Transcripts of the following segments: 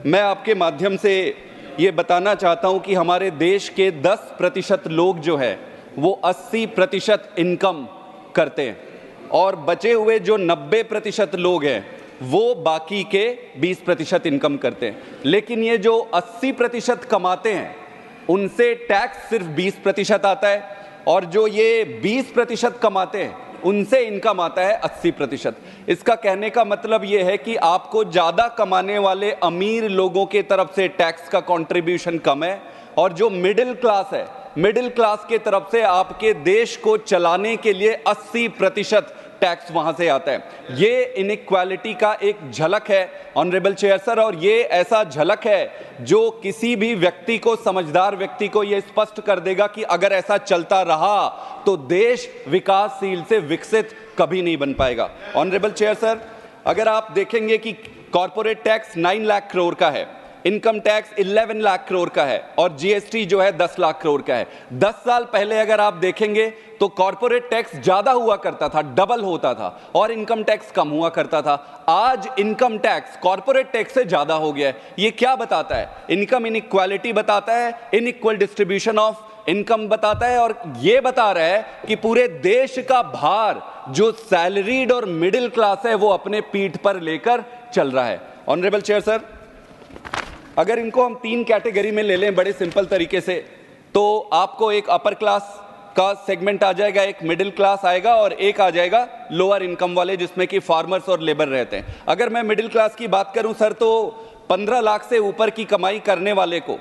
मैं आपके माध्यम से ये बताना चाहता हूँ कि हमारे देश के 10% लोग जो है वो 80% इनकम करते हैं और बचे हुए जो 90% लोग हैं वो बाकी के 20% इनकम करते हैं। लेकिन ये जो 80% कमाते हैं उनसे टैक्स सिर्फ 20% आता है और जो ये 20% कमाते हैं उनसे इनकम आता है 80%। इसका कहने का मतलब ये है कि आपको ज़्यादा कमाने वाले अमीर लोगों के तरफ से टैक्स का कंट्रीब्यूशन कम है और जो मिडिल क्लास है, मिडिल क्लास के तरफ से आपके देश को चलाने के लिए 80% टैक्स वहां से आता है। ये इनइक्वालिटी का एक झलक है ऑनरेबल चेयर सर, और ये ऐसा झलक है जो किसी भी व्यक्ति को, समझदार व्यक्ति को ये स्पष्ट कर देगा कि अगर ऐसा चलता रहा तो देश विकासशील से विकसित कभी नहीं बन पाएगा। ऑनरेबल चेयर सर, अगर आप देखेंगे कि कॉर्पोरेट टैक्स 9 लाख करोड़ का है, इनकम टैक्स 11 लाख करोड़ का है और जीएसटी जो है 10 लाख करोड़ का है। 10 साल पहले अगर आप देखेंगे तो कॉर्पोरेट टैक्स ज्यादा हुआ करता था, डबल होता था, और इनकम टैक्स कम हुआ करता था। आज इनकम टैक्स कॉर्पोरेट टैक्स से ज्यादा हो गया है। ये क्या बताता है? इनकम इनइक्वालिटी बताता है, इनइक्वल डिस्ट्रीब्यूशन ऑफ इनकम बताता है, और ये बता रहा है कि पूरे देश का भार जो सैलरीड और मिडिल क्लास है वो अपने पीठ पर लेकर चल रहा है। ऑनरेबल चेयर सर, अगर इनको हम 3 कैटेगरी में ले लें बड़े सिंपल तरीके से, तो आपको एक अपर क्लास का सेगमेंट आ जाएगा, एक मिडिल क्लास आएगा और एक आ जाएगा लोअर इनकम वाले, जिसमें कि फार्मर्स और लेबर रहते हैं। अगर मैं मिडिल क्लास की बात करूं सर, तो 15 लाख से ऊपर की कमाई करने वाले को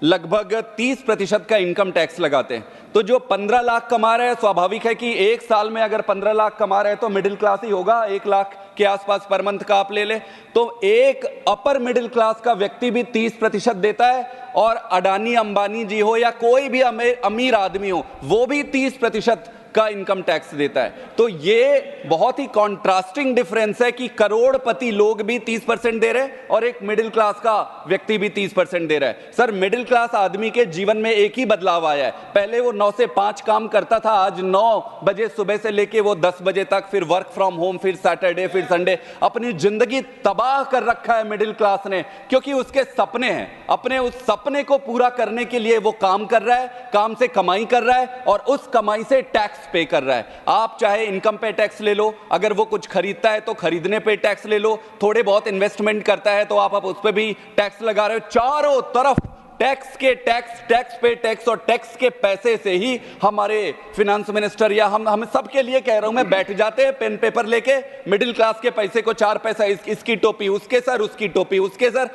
लगभग 30% का इनकम टैक्स लगाते हैं। तो जो 15 लाख कमा रहे हैं, स्वाभाविक है कि एक साल में अगर 15 लाख कमा रहे हैं तो मिडिल क्लास ही होगा, 1 लाख के आसपास पर मंथ का आप ले लें, तो एक अपर मिडिल क्लास का व्यक्ति भी 30% देता है, और अडानी अंबानी जी हो या कोई भी अमीर आदमी हो वो भी 30% का इनकम टैक्स देता है। तो ये बहुत ही कॉन्ट्रास्टिंग डिफरेंस है कि करोड़पति लोग भी 30% दे रहे हैं और एक मिडिल क्लास का व्यक्ति भी 30% दे रहा है। सर, मिडिल क्लास आदमी के जीवन में एक ही बदलाव आया है। पहले वो 9 से 5 काम करता था, आज 9 बजे सुबह से लेके वो 10 बजे तक, फिर वर्क फ्रॉम होम, फिर सैटरडे, फिर संडे। अपनी जिंदगी तबाह कर रखा है मिडिल क्लास ने, क्योंकि उसके सपने हैं। अपने उस सपने को पूरा करने के लिए वो काम कर रहा है, काम से कमाई कर रहा है और उस कमाई से टैक्स पे कर रहा है। आप चाहे इनकम पे टैक्स ले लो, अगर वो कुछ खरीदता है तो खरीदने पे टैक्स ले लो, थोड़े बहुत इन्वेस्टमेंट करता है तो आप उस पे भी टैक्स लगा रहे हो। चारों तरफ टैक्स के टैक्स, टैक्स पे टैक्स, और टैक्स के पैसे से ही हमारे फिनेंस मिनिस्टर या हम सबके लिए कह रहा हूं मैं, बैठ जाते हैं पेन पेपर लेके, मिडिल क्लास के पैसे को 4 पैसा इसकी टोपी उसके सर, उसकी टोपी उसके सर।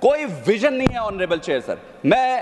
कोई विजन नहीं है ऑनरेबल चेयर सर। मैं